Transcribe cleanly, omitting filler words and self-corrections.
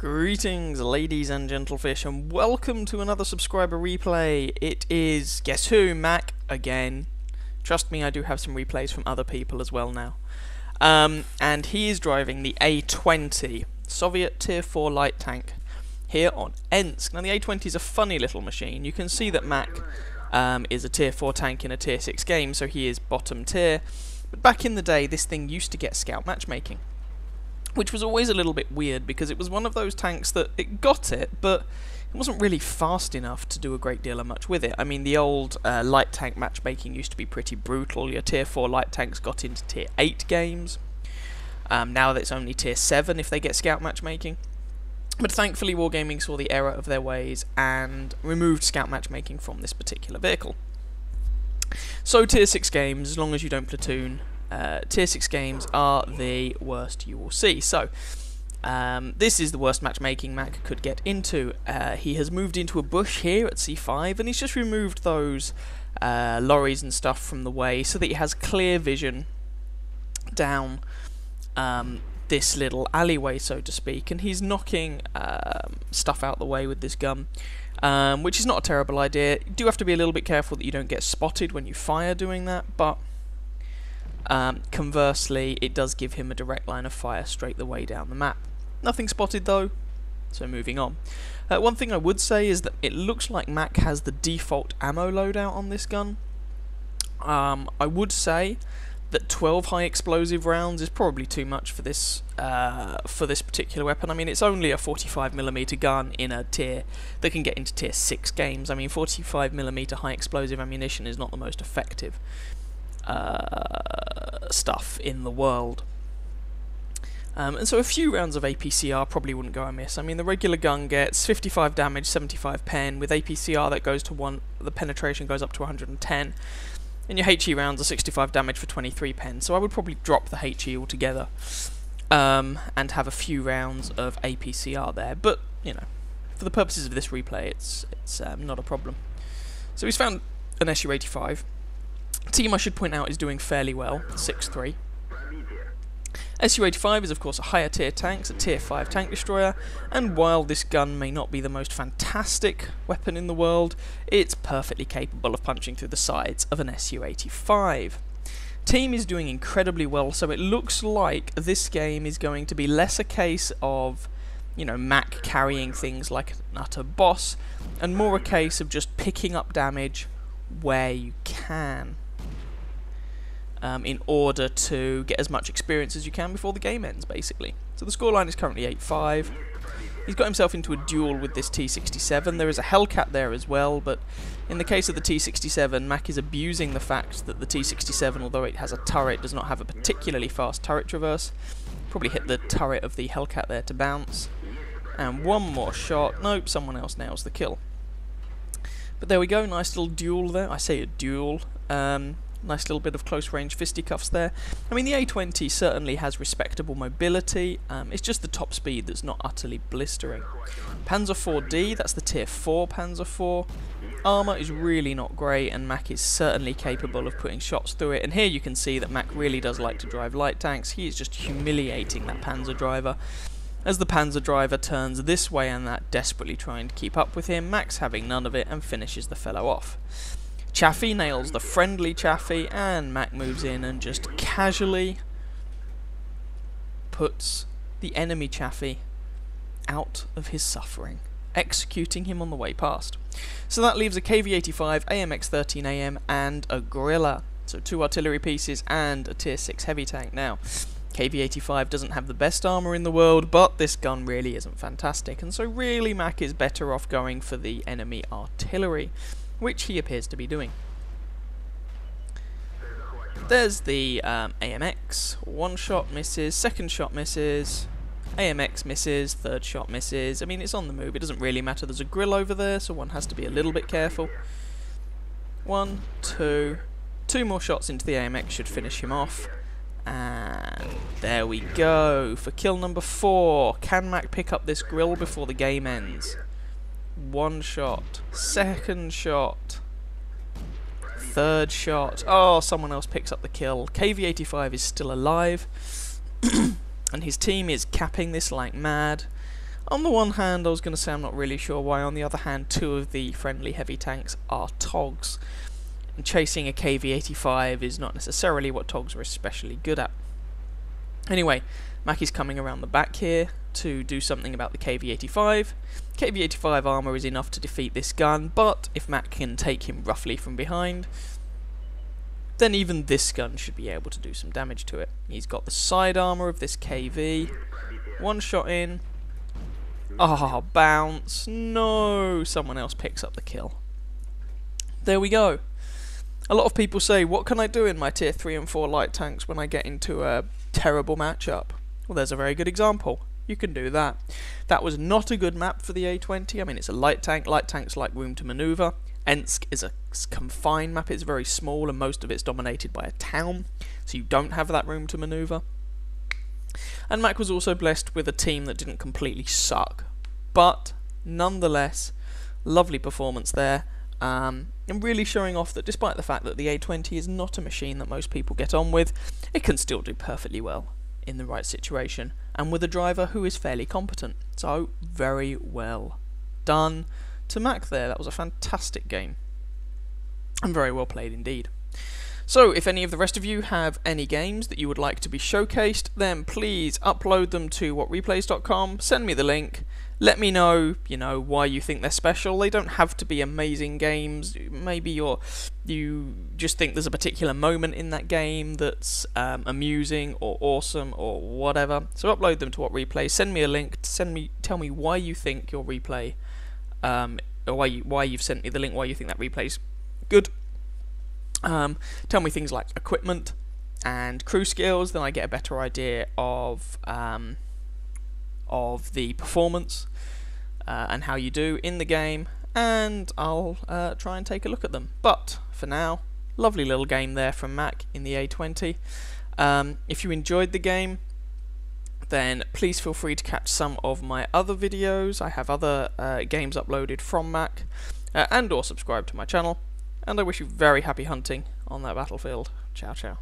Greetings, ladies and gentlefish, and welcome to another subscriber replay. It is, guess who, Mac again. Trust me, I do have some replays from other people as well now. And he is driving the A-20, Soviet Tier 4 light tank, here on Ensk. Now the A-20 is a funny little machine. You can see that Mac is a Tier 4 tank in a Tier 6 game, so he is bottom tier. But back in the day, this thing used to get scout matchmaking, which was always a little bit weird because it was one of those tanks that it got it, but it wasn't really fast enough to do a great deal of much with it. I mean, the old light tank matchmaking used to be pretty brutal. Your Tier 4 light tanks got into Tier 8 games. Now it's only Tier 7 if they get scout matchmaking. But thankfully Wargaming saw the error of their ways and removed scout matchmaking from this particular vehicle. So Tier 6 games, as long as you don't platoon, Tier 6 games are the worst you will see. So, this is the worst matchmaking Mac could get into. He has moved into a bush here at C5, and he's just removed those lorries and stuff from the way so that he has clear vision down this little alleyway, so to speak, and he's knocking stuff out the way with this gun. Which is not a terrible idea. You do have to be a little bit careful that you don't get spotted when you fire doing that, but conversely, it does give him a direct line of fire straight the way down the map. Nothing spotted though, so moving on. One thing I would say is that it looks like Mac has the default ammo loadout on this gun. I would say that 12 high explosive rounds is probably too much for this particular weapon. I mean, it's only a 45mm gun in a tier that can get into Tier 6 games. I mean, 45mm high explosive ammunition is not the most effective stuff in the world. And so a few rounds of APCR probably wouldn't go amiss. I mean, the regular gun gets 55 damage, 75 pen. With APCR, that goes to the penetration goes up to 110. And your HE rounds are 65 damage for 23 pen. So I would probably drop the HE altogether and have a few rounds of APCR there. But you know, for the purposes of this replay, it's not a problem. So he's found an SU-85. Team, I should point out, is doing fairly well, 6-3. SU-85 is of course a higher tier tank, it's a Tier 5 tank destroyer, and while this gun may not be the most fantastic weapon in the world, it's perfectly capable of punching through the sides of an SU-85. Team is doing incredibly well, so it looks like this game is going to be less a case of, you know, Mac carrying things like an utter boss, and more a case of just picking up damage where you can. In order to get as much experience as you can before the game ends, basically. So the scoreline is currently 8-5. He's got himself into a duel with this T-67. There is a Hellcat there as well, but in the case of the T-67, Mac is abusing the fact that the T-67, although it has a turret, does not have a particularly fast turret traverse. Probably hit the turret of the Hellcat there to bounce. And one more shot. Nope, someone else nails the kill. But there we go, nice little duel there. I say a duel. Nice little bit of close-range fisticuffs there. I mean, the A-20 certainly has respectable mobility. It's just the top speed that's not utterly blistering. Panzer 4D, that's the Tier 4 Panzer 4. Armour is really not great, and Mac is certainly capable of putting shots through it. And here you can see that Mac really does like to drive light tanks. He is just humiliating that Panzer driver. As the Panzer driver turns this way and that, desperately trying to keep up with him, Mac's having none of it and finishes the fellow off. Chaffee nails the friendly Chaffee, and Mac moves in and just casually puts the enemy Chaffee out of his suffering, executing him on the way past. So that leaves a KV-85, AMX-13AM, and a Gorilla. So 2 artillery pieces and a Tier 6 heavy tank. Now, KV-85 doesn't have the best armour in the world, but this gun really isn't fantastic, and so really Mac is better off going for the enemy artillery, which he appears to be doing. There's the AMX, 1 shot misses, 2nd shot misses, AMX misses, 3rd shot misses. I mean, it's on the move, it doesn't really matter. There's a grill over there, so one has to be a little bit careful. 1, 2, 2 more shots into the AMX should finish him off. And there we go, for kill number 4. Can Mac pick up this grill before the game ends? 1 shot, 2nd shot, 3rd shot. Oh, someone else picks up the kill. KV-85 is still alive, and his team is capping this like mad. On the one hand, I was going to say I'm not really sure why. On the other hand, 2 of the friendly heavy tanks are TOGs. And chasing a KV-85 is not necessarily what TOGs are especially good at. Anyway, Mac is coming around the back here to do something about the KV-85. KV-85 armour is enough to defeat this gun, but if Mac can take him roughly from behind, then even this gun should be able to do some damage to it. He's got the side armour of this KV. 1 shot in. Ah, bounce. No! Someone else picks up the kill. There we go. A lot of people say, what can I do in my tier 3 and 4 light tanks when I get into a terrible matchup? Well, there's a very good example. You can do that. That was not a good map for the A-20. I mean, it's a light tank. Light tanks like room to manoeuvre. Ensk is a confined map. It's very small and most of it's dominated by a town, so you don't have that room to manoeuvre. And Mac was also blessed with a team that didn't completely suck, but nonetheless, lovely performance there, and really showing off that despite the fact that the A-20 is not a machine that most people get on with, it can still do perfectly well in the right situation, and with a driver who is fairly competent. So, very well done to Mac there. That was a fantastic game, and very well played indeed. So, if any of the rest of you have any games that you would like to be showcased, then please upload them to whatreplays.com, send me the link, let me know, why you think they're special. They don't have to be amazing games. Maybe you just think there's a particular moment in that game that's amusing or awesome or whatever. So upload them to WhatReplays, send me a link, tell me why you think your replay, or why you've sent me the link, why you think that replay's good. Tell me things like equipment and crew skills, then I get a better idea of the performance and how you do in the game, and I'll try and take a look at them. But for now, lovely little game there from Mac in the A-20. If you enjoyed the game, then please feel free to catch some of my other videos. I have other games uploaded from Mac, and or subscribe to my channel. And I wish you very happy hunting on that battlefield. Ciao, ciao.